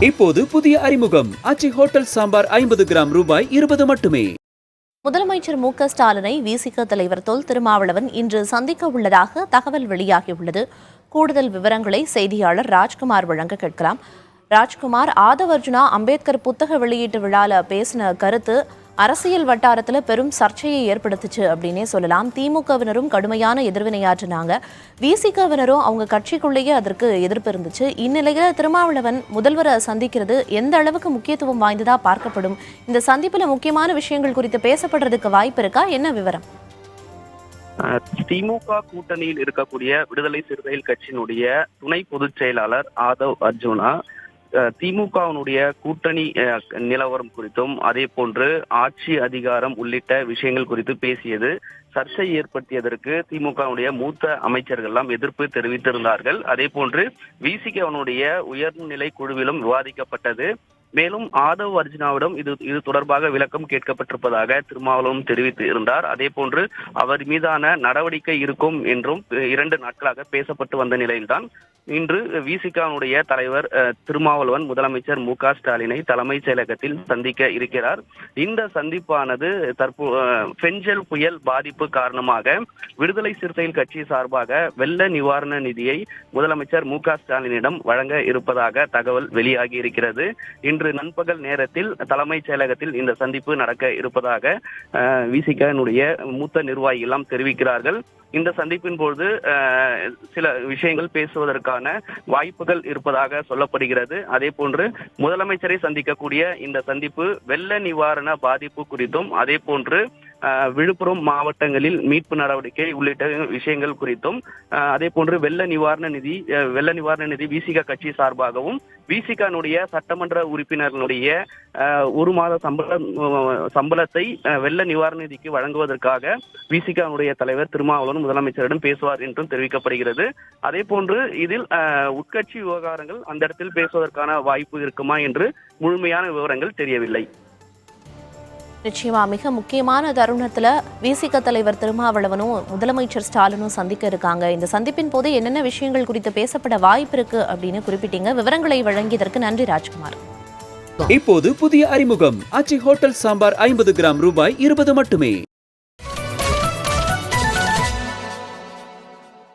இப்போது புதிய அறிமுகம் ஆச்சி ஹோட்டல் சாம்பார் 50 கிராம் ரூபாய் 20 மட்டுமே. முதலமைச்சர் மு.க.ஸ்டாலினை விசிக தலைவர் தொல் திருமாவளவன் இன்று சந்திக்க உள்ளதாக தகவல் வெளியாகியுள்ளது. கூடுதல் விவரங்களை செய்தியாளர் ராஜ்குமார் வழங்க கேட்கலாம். ராஜ்குமார், ஆதவ் அர்ஜுனா அம்பேத்கர் புத்தக வெளியீட்டு விழாவில் பேசின கருத்து அரசியல் வட்டாரத்தில் பெரும் சர்ச்சையை ஏற்படுத்துச்சு அப்படின்னே சொல்லலாம். திமுகவினரும் கடுமையான எதிர்வினையாற்றினாங்க. விசிகவினரும் அவங்க கட்சிக்குள்ளேயே அதற்கு எதிர்ப்பு இருந்துச்சு. இந்நிலையில் திருமாவளவன் முதல்வரை சந்திக்கிறது எந்த அளவுக்கு முக்கியத்துவம் வாய்ந்ததா பார்க்கப்படும்? இந்த சந்திப்புல முக்கியமான விஷயங்கள் குறித்து பேசப்படுறதுக்கு வாய்ப்பு இருக்கா? என்ன விவரம்? திமுக கூட்டணியில் இருக்கக்கூடிய விடுதலை சிறுத்தைகள் கட்சியினுடைய துணை பொதுச் செயலாளர் ஆதவ் அர்ஜுனா திமுகவினுடைய கூட்டணி நிலவரம் குறித்தும் அதே போன்று ஆட்சி அதிகாரம் உள்ளிட்ட விஷயங்கள் குறித்து பேசியது சர்ச்சை ஏற்படுத்தியதற்கு திமுகவுடைய மூத்த அமைச்சர்கள் எல்லாம் எதிர்ப்பு தெரிவித்திருந்தார்கள். அதே போன்று விசிகவனுடைய உயர்நிலை குழுவிலும் விவாதிக்கப்பட்டது. மேலும் ஆதவ் அர்ஜுனாவிடம் இது தொடர்பாக விளக்கம் கேட்கப்பட்டிருப்பதாக திருமாவளவன் தெரிவித்து இருந்தார். அதே போன்று அவர் மீதான நடவடிக்கை இருக்கும் என்றும் 2 நாட்களாக பேசப்பட்டு வந்த நிலையில்தான் இன்று விசிகனுடைய தலைவர் திருமாவளவன் முதலமைச்சர் மு.க.ஸ்டாலினை தலைமைச் செயலகத்தில் சந்திக்க இருக்கிறார். இந்த சந்திப்பானது பெஞ்சல் புயல் பாதிப்பு காரணமாக விடுதலை சிறுத்தைகள் கட்சி சார்பாக வெள்ள நிவாரண நிதியை முதலமைச்சர் மு.க.ஸ்டாலினிடம் வழங்க இருப்பதாக தகவல் வெளியாகி இருக்கிறது. இன்று நண்பகல் நேரத்தில் தலைமைச் செயலகத்தில் இந்த சந்திப்பு நடக்க இருப்பதாக விசிகனுடைய மூத்த நிர்வாகிகள் எல்லாம் தெரிவிக்கிறார்கள். இந்த சந்திப்பின் போது சில விஷயங்கள் பேசுவதற்கான வாய்ப்புகள் இருப்பதாக சொல்லப்படுகிறது. அதே போன்று முதலமைச்சரை சந்திக்கக்கூடிய இந்த சந்திப்பு வெள்ள நிவாரண பாதிப்பு குறித்தும் அதே போன்று விழுப்புரம் மாவட்டங்களில் மீட்பு நடவடிக்கை உள்ளிட்ட விஷயங்கள் குறித்தும் அதே போன்று வெள்ள நிவாரண நிதி விசிக கட்சி சார்பாகவும் விசிகனுடைய சட்டமன்ற உறுப்பினர்களுடைய 1 மாத சம்பளத்தை வெள்ள நிவாரண நிதிக்கு வழங்குவதற்காக விசிகனுடைய தலைவர் திருமாவளவன் முதலமைச்சரிடம் பேசுவார் என்றும் தெரிவிக்கப்படுகிறது. அதே போன்று இதில் உட்கட்சி விவகாரங்கள் அந்த இடத்தில் பேசுவதற்கான வாய்ப்பு இருக்குமா என்று முழுமையான விவரங்கள் தெரியவில்லை. நிச்சயமா மிக முக்கியமான தருணத்துல விசிக தலைவர் திருமாவளவனும் முதலமைச்சர் ஸ்டாலினும் சந்திக்க இருக்காங்க. இந்த சந்திப்பின் போது என்னென்ன விஷயங்கள் குறித்து பேசப்பட வாய்ப்பு இருக்கு அப்படின்னு குறிப்பிட்டீங்க. விவரங்களை வழங்கியதற்கு நன்றி ராஜ்குமார். இப்போது புதிய அறிமுகம் ஆச்சி ஹோட்டல் சாம்பார் 50 கிராம் ரூபாய் 20 மட்டுமே.